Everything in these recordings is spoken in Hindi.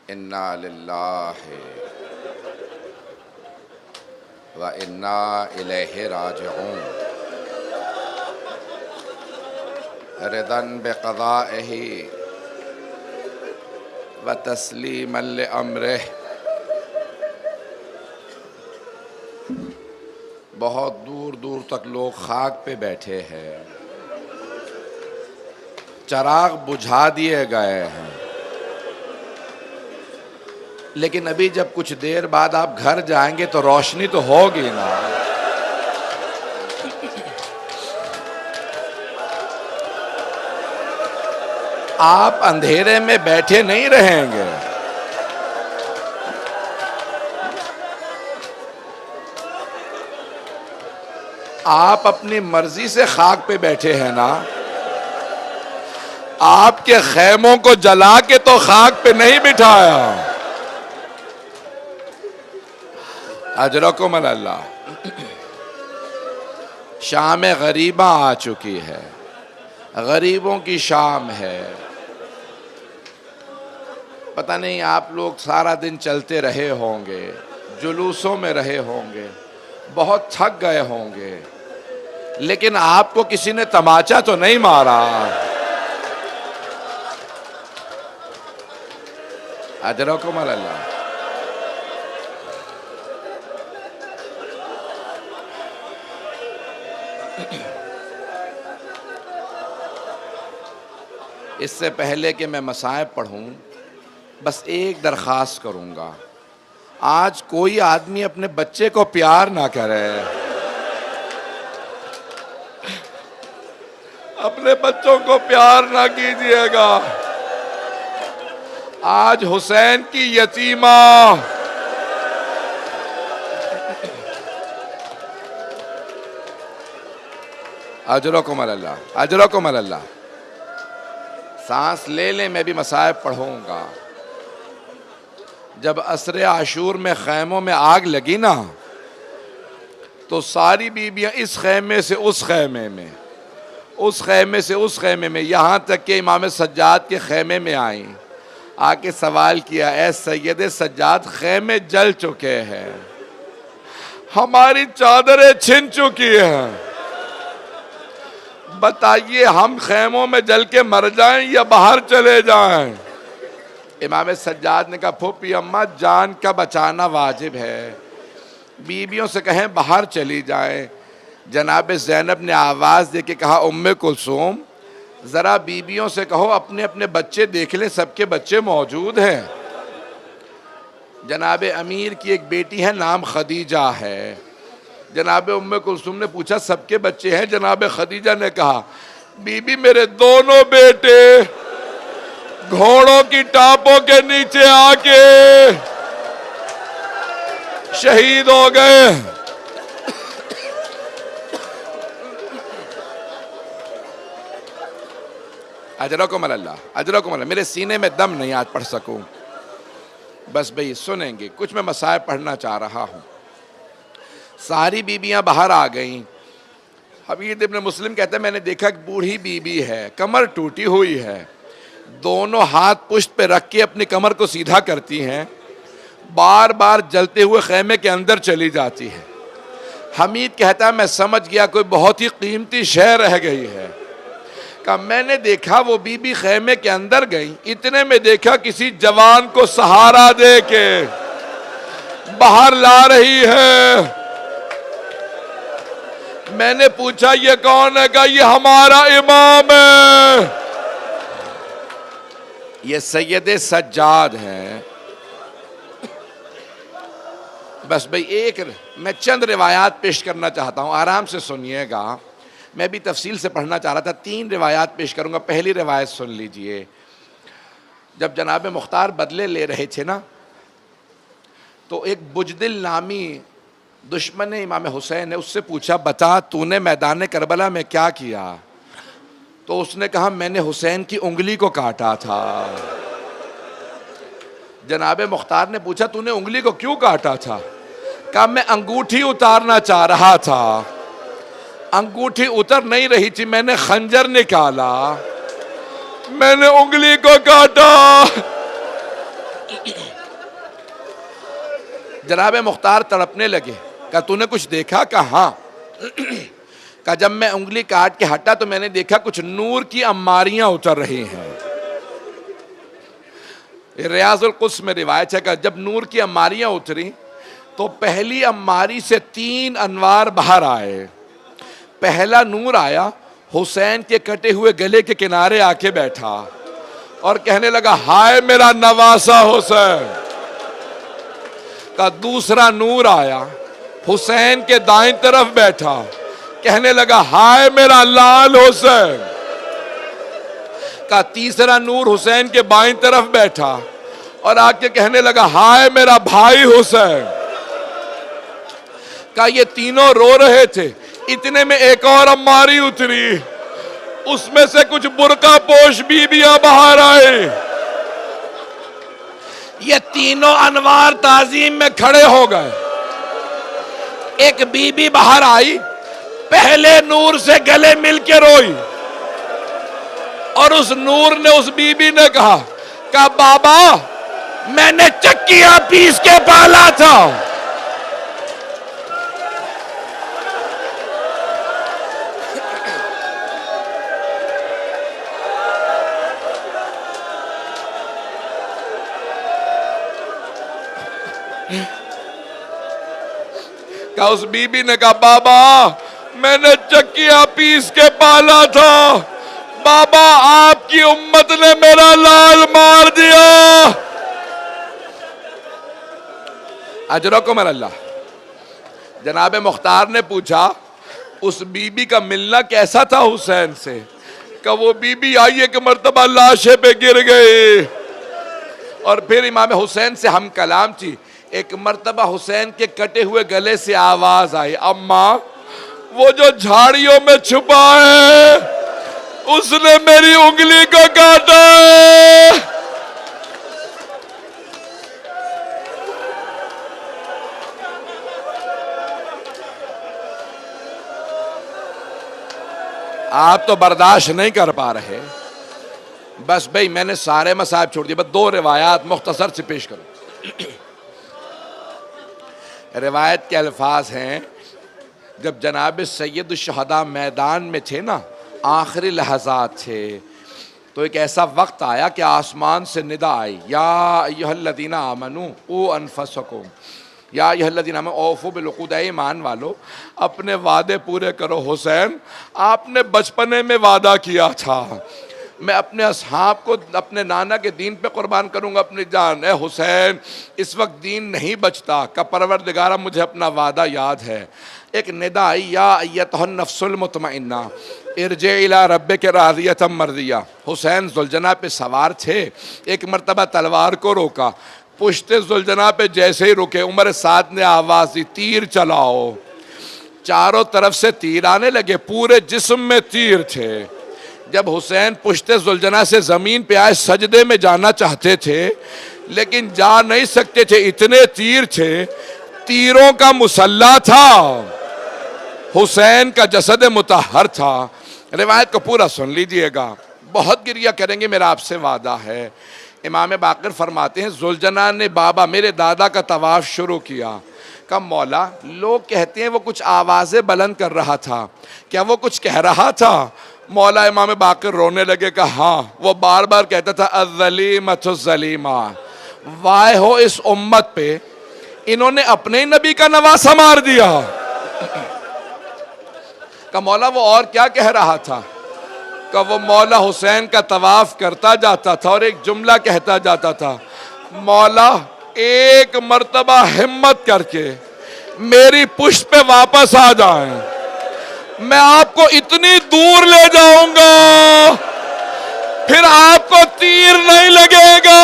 इन्ना लिल्लाहि व इन्ना इलैहि राजिऊन। रिदन बिक़ज़ाइही व तस्लीमन लिअम्रिह। बहुत दूर दूर तक लोग खाक पे बैठे हैं, चराग बुझा दिए गए हैं, लेकिन अभी जब कुछ देर बाद आप घर जाएंगे तो रोशनी तो होगी ना। आप अंधेरे में बैठे नहीं रहेंगे। आप अपनी मर्जी से खाक पे बैठे हैं ना। आपके खैमों को जला के तो खाक पे नहीं बिठाया। अजरकुम अल्लाह। शाम गरीबा आ चुकी है, गरीबों की शाम है। पता नहीं आप लोग सारा दिन चलते रहे होंगे, जुलूसों में रहे होंगे, बहुत थक गए होंगे, लेकिन आपको किसी ने तमाचा तो नहीं मारा। अजरकुम अल्लाह। इससे पहले कि मैं मसाइब पढ़ूं, बस एक दरख्वास्त करूंगा। आज कोई आदमी अपने बच्चे को प्यार ना करे। अपने बच्चों को प्यार ना कीजिएगा। आज हुसैन की यतीमा अजरकुम अल्लाह, अजरकुम अल्लाह। सांस ले लें, मैं भी मसाइब पढ़ूंगा। जब असरे आशूर में खैमों में आग लगी ना, तो सारी बीबियां इस खैमे से उस खैमे में, उस खैमे से उस खैमे में, यहां तक कि इमाम सज्जाद के खैमे में आई, आके सवाल किया, ऐ सैयद सज्जाद, खैमे जल चुके हैं, हमारी चादरें छिन चुकी हैं, बताइए हम खैमों में जल के मर जाएं या बाहर चले जाएं। इमाम सज्जाद ने कहा, फूफी अम्मा, जान का बचाना वाजिब है, बीबियों से कहें बाहर चली जाएं। जनाब ज़ैनब ने आवाज़ दे के कहा, उम्मे कुलसूम, ज़रा बीबियों से कहो अपने अपने बच्चे देख ले, सबके बच्चे मौजूद हैं। जनाब अमीर की एक बेटी है, नाम खदीजा है। जनाब उम्मे कुलसूम ने पूछा, सबके बच्चे हैं? जनाब खदीजा ने कहा, बीबी मेरे दोनों बेटे घोड़ों की टापों के नीचे आके शहीद हो गए। अजरकुम अल्लाह, अजरकुम अल्लाह। मेरे सीने में दम नहीं आज पढ़ सकूं, बस भाई सुनेंगे। कुछ मैं मसाइब पढ़ना चाह रहा हूं। सारी बीबियां बाहर आ गईं। हबीब इब्न मुस्लिम कहते हैं, मैंने देखा एक बूढ़ी बीबी है, कमर टूटी हुई है, दोनों हाथ पुश्त पे रख के अपनी कमर को सीधा करती हैं, बार बार जलते हुए खैमे के अंदर चली जाती है। हमीद कहता है, मैं समझ गया कोई बहुत ही कीमती शय रह गई है। कहा, मैंने देखा वो बीबी खैमे के अंदर गई, इतने में देखा किसी जवान को सहारा दे के बाहर ला रही है। मैंने पूछा, ये कौन है? कहा, ये हमारा इमाम है, ये सैयद सज्जाद हैं। बस भाई एक मैं चंद रिवायात पेश करना चाहता हूं, आराम से सुनिएगा। मैं भी तफसील से पढ़ना चाह रहा था, 3 रिवायात पेश करूंगा। पहली रिवायत सुन लीजिए। जब जनाब मुख्तार बदले ले रहे थे ना, तो एक बुजदिल नामी दुश्मन इमाम हुसैन ने उससे पूछा, बता तूने मैदान करबला में क्या किया? तो उसने कहा, मैंने हुसैन की उंगली को काटा था। जनाब मुख्तार ने पूछा, तूने उंगली को क्यों काटा था? कहा, मैं अंगूठी उतारना चाह रहा था, अंगूठी उतर नहीं रही थी, मैंने खंजर निकाला, मैंने उंगली को काटा। जनाब मुख्तार तड़पने लगे। कहा तूने कुछ देखा? कहा हाँ। कहा जब मैं उंगली काट के हटा तो मैंने देखा कुछ नूर की अम्मारियां उतर रही हैं। रियाजुल कुद्स में रिवायत है कि जब नूर की अम्मारियां उतरी तो पहली अम्मारी से 3 अनवार बाहर आए। पहला नूर आया, हुसैन के कटे हुए गले के किनारे आके बैठा और कहने लगा हाय मेरा नवासा हुसैन। का दूसरा नूर आया, हुसैन के दाईं तरफ बैठा, कहने लगा हाय मेरा लाल हुसैन। का तीसरा नूर हुसैन के बाईं तरफ बैठा और आके कहने लगा हाय मेरा भाई हुसैन। का ये तीनों रो रहे थे, इतने में एक और अम्मारी उतरी, उसमें से कुछ बुर्का पोश बीबियां बाहर आए। ये तीनों अनवार ताजीम में खड़े हो गए। एक बीबी बाहर आई, पहले नूर से गले मिल के रोई और उस नूर ने, उस बीबी ने कहा बाबा मैंने चक्कियां पीस के पाला था। का उस बीबी ने कहा बाबा मैंने चक्कियां पीस के पाला था, बाबा आपकी उम्मत ने मेरा लाल मार दिया। अजरकुम अल्लाह। जनाब मुख्तार ने पूछा उस बीबी का मिलना कैसा था हुसैन से? का वो बीबी आई एक मर्तबा लाशे पे गिर गई और फिर इमाम हुसैन से हम कलाम थी। एक मर्तबा हुसैन के कटे हुए गले से आवाज आई, अम्मा वो जो झाड़ियों में छुपा है उसने मेरी उंगली को काटा है। आप तो बर्दाश्त नहीं कर पा रहे। बस भाई मैंने सारे मसाइब छोड़ दिए, बस 2 रिवायात मुख्तसर से पेश करूं। रिवायत के अल्फाज हैं, जब जनाब सैयद शहदा मैदान में थे ना, आखिरी लहज़ात थे, तो एक ऐसा वक्त आया कि आसमान से निदा आई, या अय्युहल्लज़ीना आमनू क़ू अनफुसकुम, या अय्युहल्लज़ीना आमनू औफ़ू बिल-उक़ूद, ईमान वालो अपने वादे पूरे करो। हुसैन आपने बचपने में वादा किया था मैं अपने असहाब को अपने नाना के दीन पे कुर्बान करूंगा अपनी जान। ए हुसैन इस वक्त दीन नहीं बचता, का परवरदिगारा मुझे अपना वादा याद है। एक निदा आई, या अय्यतुहन नफ्सुल मुतमइन्ना इरजे इला रब्बिक राज़ियतम मर्दिया। हुसैन जुलजना पे सवार थे, एक मर्तबा तलवार को रोका, पुश्ते जुलजना पे जैसे ही रुके उमर साद ने आवाज़ दी तीर चलाओ। चारों तरफ से तीर आने लगे, पूरे जिस्म में तीर थे। जब हुसैन पुश्ते जुलजना से ज़मीन पे आए, सजदे में जाना चाहते थे लेकिन जा नहीं सकते थे, इतने तीर थे, तीरों का मुसल्ला था, हुसैन का जसद मुतहर था। रिवायत को पूरा सुन लीजिएगा, बहुत गिरिया करेंगे, मेरा आपसे वादा है। इमाम बाक़िर फरमाते हैं जुलजना ने बाबा मेरे दादा का तवाफ़ शुरू किया। का मौला लोग कहते हैं वो कुछ आवाज़ें बुलंद कर रहा था, क्या वो कुछ कह रहा था? मौला इमाम बाक़िर रोने लगे। कहा हाँ, वो बार बार कहता था अज़्ज़लीमतुज़्ज़लीमा, वाय हो इस उम्मत पे, इन्होंने अपने ही नबी का नवासा मार दिया। का मौला वो और क्या कह रहा था? का वो मौला हुसैन का तवाफ करता जाता था और एक जुमला कहता जाता था, मौला एक मर्तबा हिम्मत करके मेरी पुष्ट पे वापस आ जाएं, मैं आपको इतनी दूर ले जाऊंगा फिर आपको तीर नहीं लगेगा।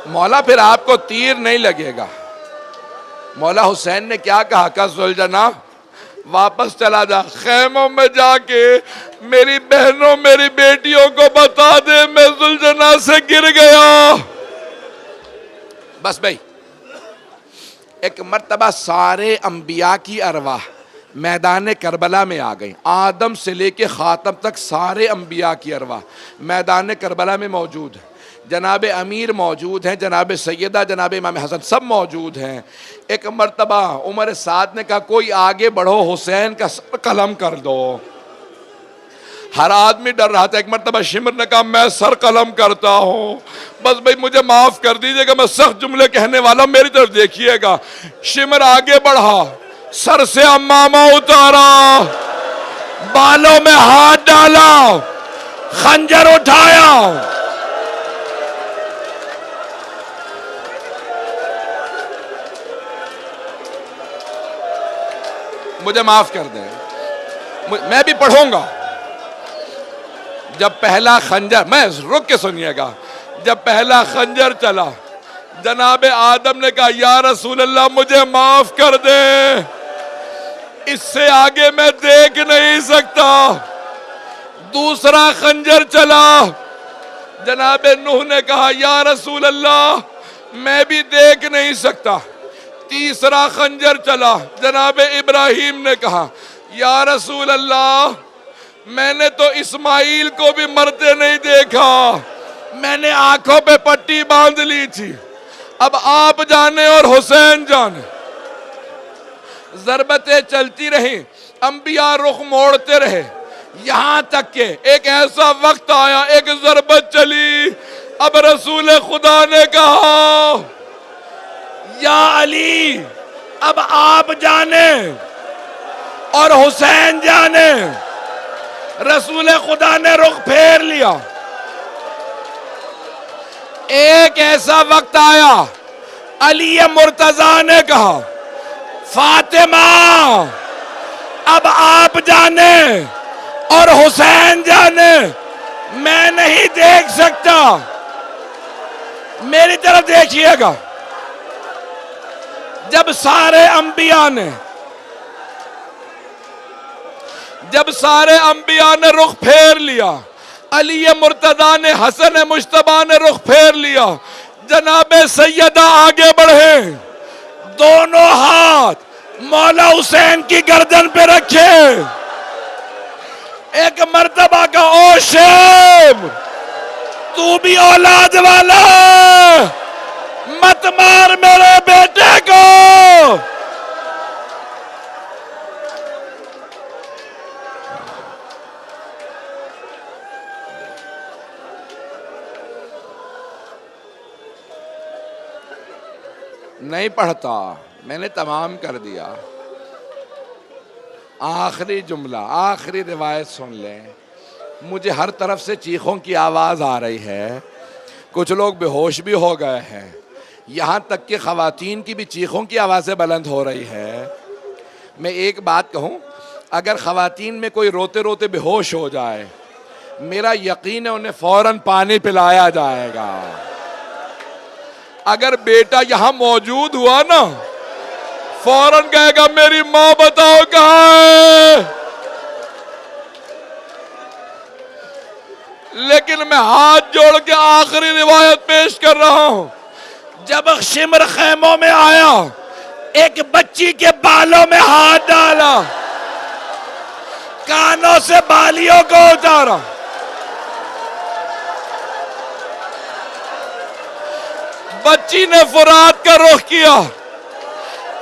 मौला फिर आपको तीर नहीं लगेगा। मौला हुसैन ने क्या कहा? का जुलजना वापस चला जा, खेमों में जाके मेरी बहनों मेरी बेटियों को बता दे मैं जुलजना से गिर गया। बस भाई एक मर्तबा सारे अंबिया की अरवाह मैदान करबला में आ गई। आदम से लेके ख़ातम तक सारे अम्बिया की अरवाह मैदान करबला में मौजूद है। जनाब अमीर मौजूद हैं, जनाब सैयदा, जनाब इमाम हसन सब मौजूद हैं। एक मर्तबा उमर साद ने कहा कोई आगे बढ़ो, हुसैन का सर कलम कर दो। हर आदमी डर रहा था। एक मर्तबा शिमर ने कहा मैं सर कलम करता हूँ, बस भाई मुझे माफ कर दीजिएगा, मैं सख्त जुमले कहने वाला, मेरी तरफ देखिएगा। शिमर आगे बढ़ा, सर से अम्मामा उतारा, बालों में हाथ डाला, खंजर उठाया, मुझे माफ कर दें, मैं भी पढ़ूंगा। जब पहला खंजर, मैं रुक के सुनिएगा, जब पहला खंजर चला, जनाबे आदम ने कहा या रसूल अल्लाह मुझे माफ कर दे, इससे आगे मैं देख नहीं सकता। दूसरा खंजर चला, जनाबे नूह ने कहा या रसूल अल्लाह मैं भी देख नहीं सकता। तीसरा खंजर चला, जनाबे इब्राहिम ने कहा या रसूल अल्लाह मैंने तो इस्माइल को भी मरते नहीं देखा, मैंने आंखों पे पट्टी बांध ली थी, अब आप जाने और हुसैन जाने। ज़रबतें चलती रही, अंबिया रुख मोड़ते रहे, यहां तक के एक ऐसा वक्त आया, एक ज़रबत चली, अब रसूल खुदा ने कहा या अली अब आप जाने और हुसैन जाने। रसूल खुदा ने रुख फेर लिया। एक ऐसा वक्त आया, अली मुर्तजा ने कहा फातिमा अब आप जाने और हुसैन जाने, मैं नहीं देख सकता। मेरी तरफ देखिएगा, जब सारे अंबिया ने रुख फेर लिया, अली मुर्तदा ने, हसन मुश्तबा ने रुख फेर लिया, जनाबे सैयदा आगे बढ़े, दोनों हाथ मौला हुसैन की गर्दन पे रखे, एक मर्तबा का ओ शेम तू भी औलाद वाला, मत मार मेरे बेटे को। नहीं पढ़ता, मैंने तमाम कर दिया। आखिरी जुमला, आखिरी रिवायत सुन लें। मुझे हर तरफ से चीखों की आवाज़ आ रही है, कुछ लोग बेहोश भी हो गए हैं, यहाँ तक कि ख़वातीन की भी चीखों की आवाज़ें बुलंद हो रही है। मैं एक बात कहूँ, अगर ख़वातीन में कोई रोते रोते बेहोश हो जाए, मेरा यकीन है उन्हें फ़ौरन पानी पिलाया जाएगा। अगर बेटा यहाँ मौजूद हुआ ना, फौरन कहेगा मेरी माँ बताओ कहाँ है। लेकिन मैं हाथ जोड़ के आखिरी रिवायत पेश कर रहा हूं। जब शिमर खैमों में आया, एक बच्ची के बालों में हाथ डाला, कानों से बालियों को उतारा, बच्ची ने फुरात का रुख किया,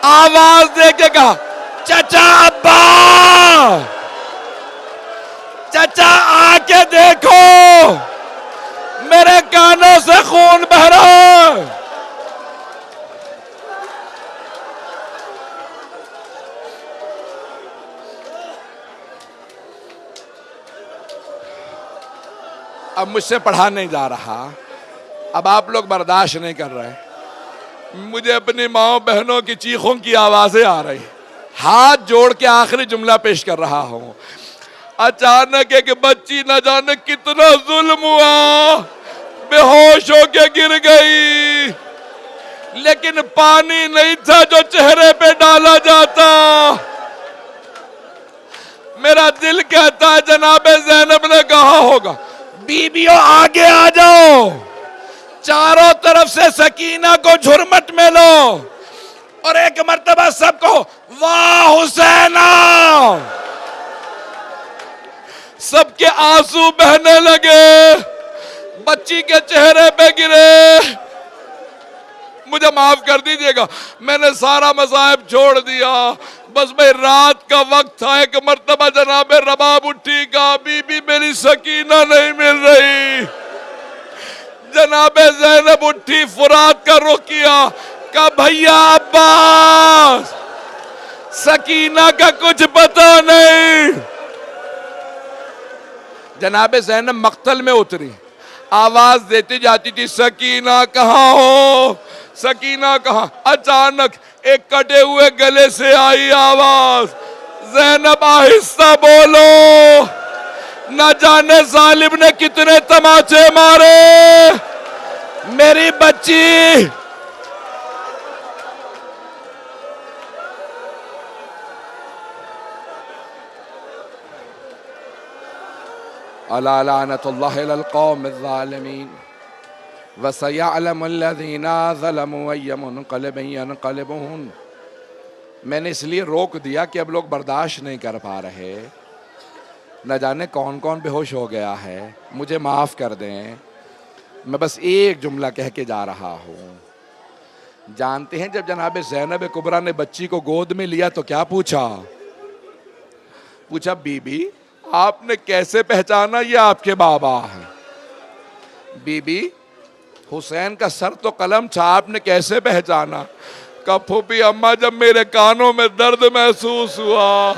आवाज दे के कहा चचा अब्बा, चचा आके देखो मेरे कानों से खून बह रहा है। अब मुझसे पढ़ा नहीं जा रहा, अब आप लोग बर्दाश्त नहीं कर रहे, मुझे अपनी माओ बहनों की चीखों की आवाजें आ रही, हाथ जोड़ के आखिरी जुमला पेश कर रहा हूं। अचानक एक बच्ची न जाने कितना जुल्म हुआ, बेहोश होके गिर गई, लेकिन पानी नहीं था जो चेहरे पे डाला जाता। मेरा दिल कहता है जनाबे ज़ैनब ने कहा होगा, बीबियों आगे आ जाओ, चारों तरफ से सकीना को झुरमट में लो, और एक मर्तबा सबको वाह हुसैना। सबके आंसू बहने लगे, बच्ची के चेहरे पे गिरे। मुझे माफ कर दीजिएगा, मैंने सारा मसाइब छोड़ दिया। बस भाई रात का वक्त था, एक मर्तबा जनाबे रबाब उठी का, बीबी मेरी सकीना नहीं मिल रही। जनाबे ज़ैनब उठी, फुरात का रुख किया, का भैया अब्बास, सकीना का कुछ पता नहीं। जनाबे ज़ैनब मक्तल में उतरी, आवाज देती जाती थी, सकीना कहाँ हो, सकीना कहाँ। अचानक एक कटे हुए गले से आई आवाज, ज़ैनब आहिस्ता बोलो, न जाने जालिम ने कितने तमाचे मारे मेरी बच्ची। अला लानतुल्लाहि अलल कौमिज़ ज़ालिमीन व सयअलमुल्लज़ीना ज़लमू अय्य मुनक़लिबिन यनक़लिबून। मैंने इसलिए रोक दिया कि अब लोग बर्दाश्त नहीं कर पा रहे, न जाने कौन कौन बेहोश हो गया है, मुझे माफ़ कर दें। मैं बस एक जुमला कह के जा रहा हूँ। जानते हैं जब जनाब ज़ैनब कुबरा ने बच्ची को गोद में लिया तो क्या पूछा? पूछा, बीबी आपने कैसे पहचाना ये आपके बाबा हैं? बीबी हुसैन का सर तो कलम था, आपने कैसे पहचाना? का फूफी अम्मा जब मेरे कानों में दर्द महसूस हुआ,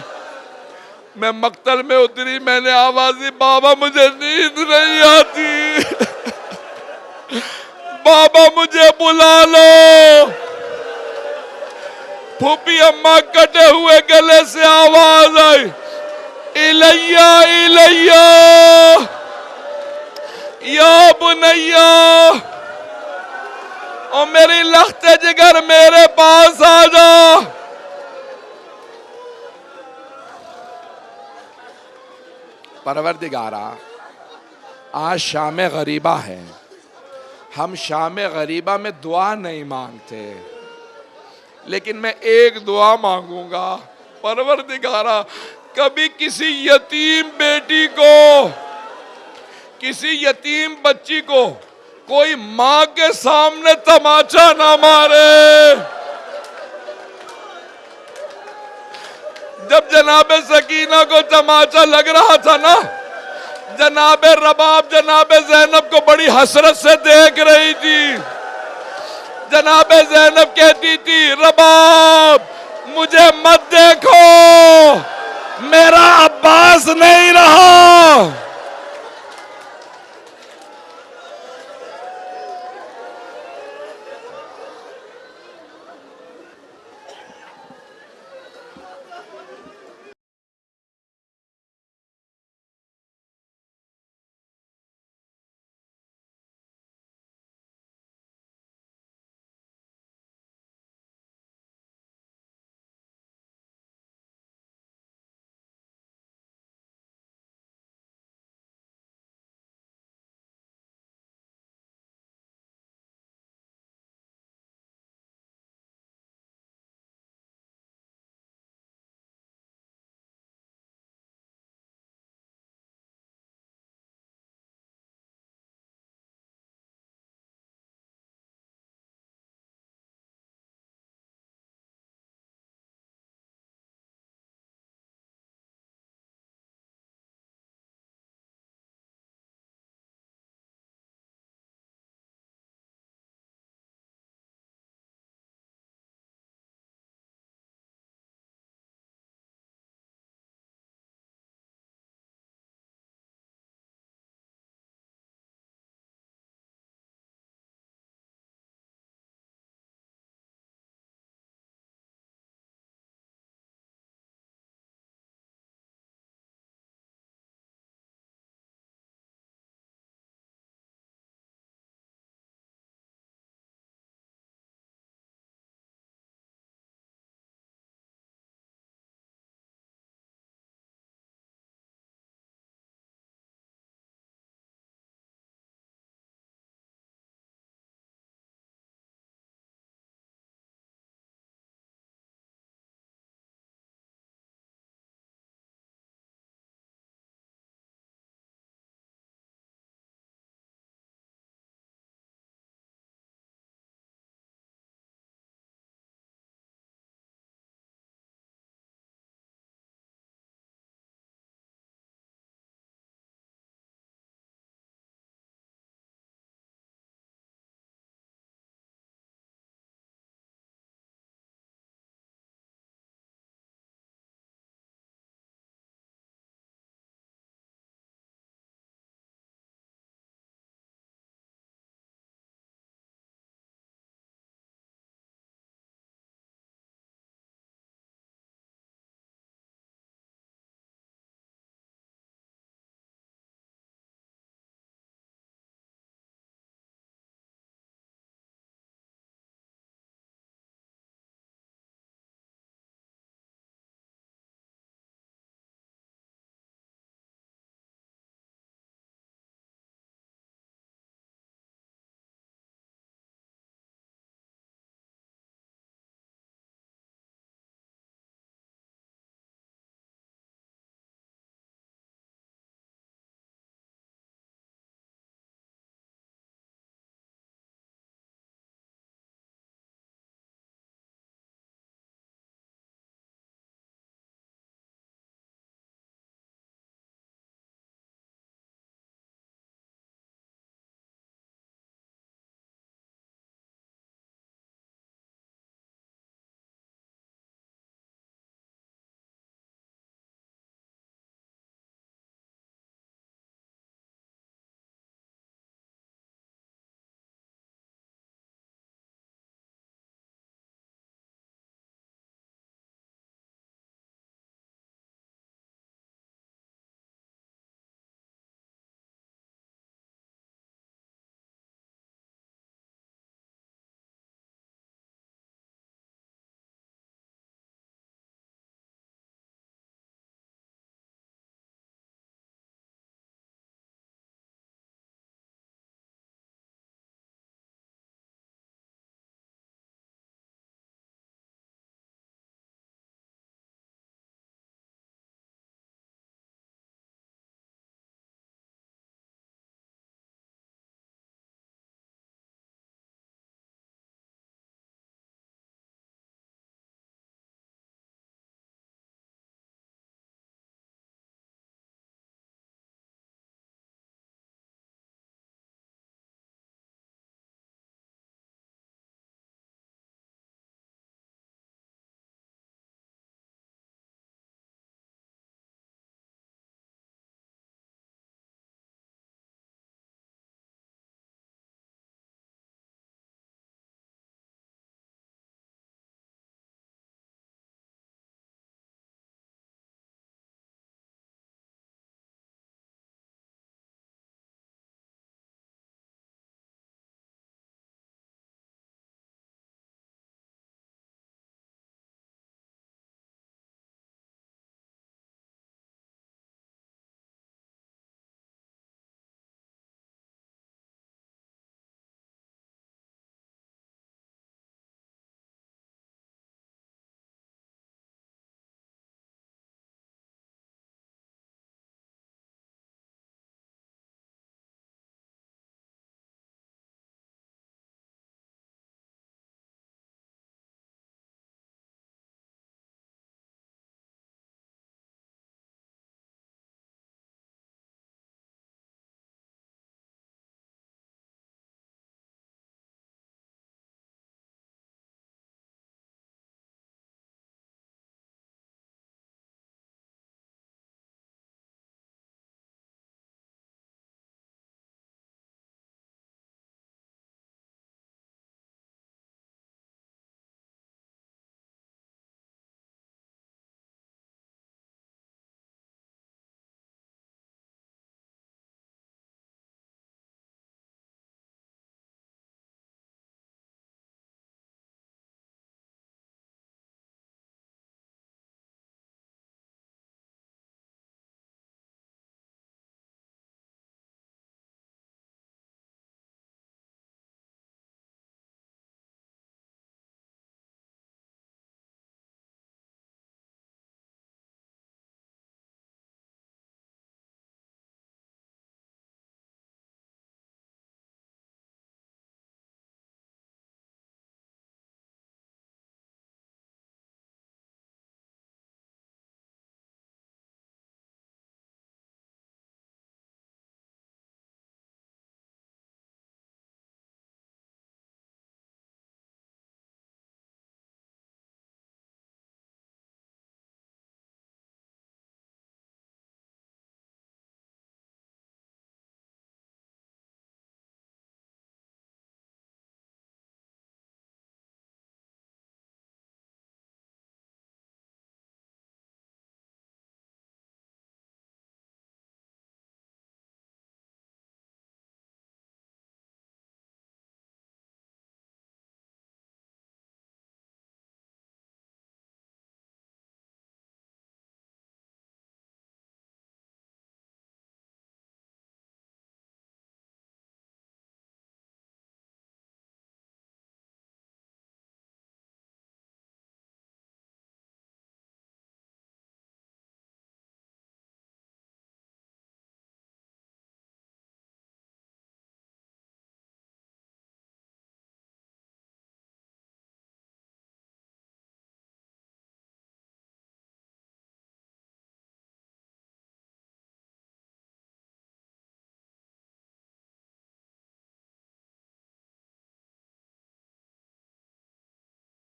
मैं मक्तल में उतरी, मैंने आवाज दी, बाबा मुझे नींद नहीं आती, बाबा मुझे बुला लो। फूफी अम्मा कटे हुए गले से आवाज आई, इलैया इलैया या बुनैया, और मेरी लख्ते जिगर मेरे पास आ जा। परवरदिगारा, आज शाम गरीबा है, हम शाम गरीबा में दुआ नहीं मांगते, लेकिन मैं एक दुआ मांगूंगा। परवरदिगारा, कभी किसी यतीम बेटी को, किसी यतीम बच्ची को कोई मां के सामने तमाचा ना मारे। जब जनाबे सकीना को तमाचा लग रहा था ना, जनाबे रबाब जनाबे ज़ैनब को बड़ी हसरत से देख रही थी। जनाबे ज़ैनब कहती थी, रबाब मुझे मत देखो, मेरा अब्बास नहीं रहा।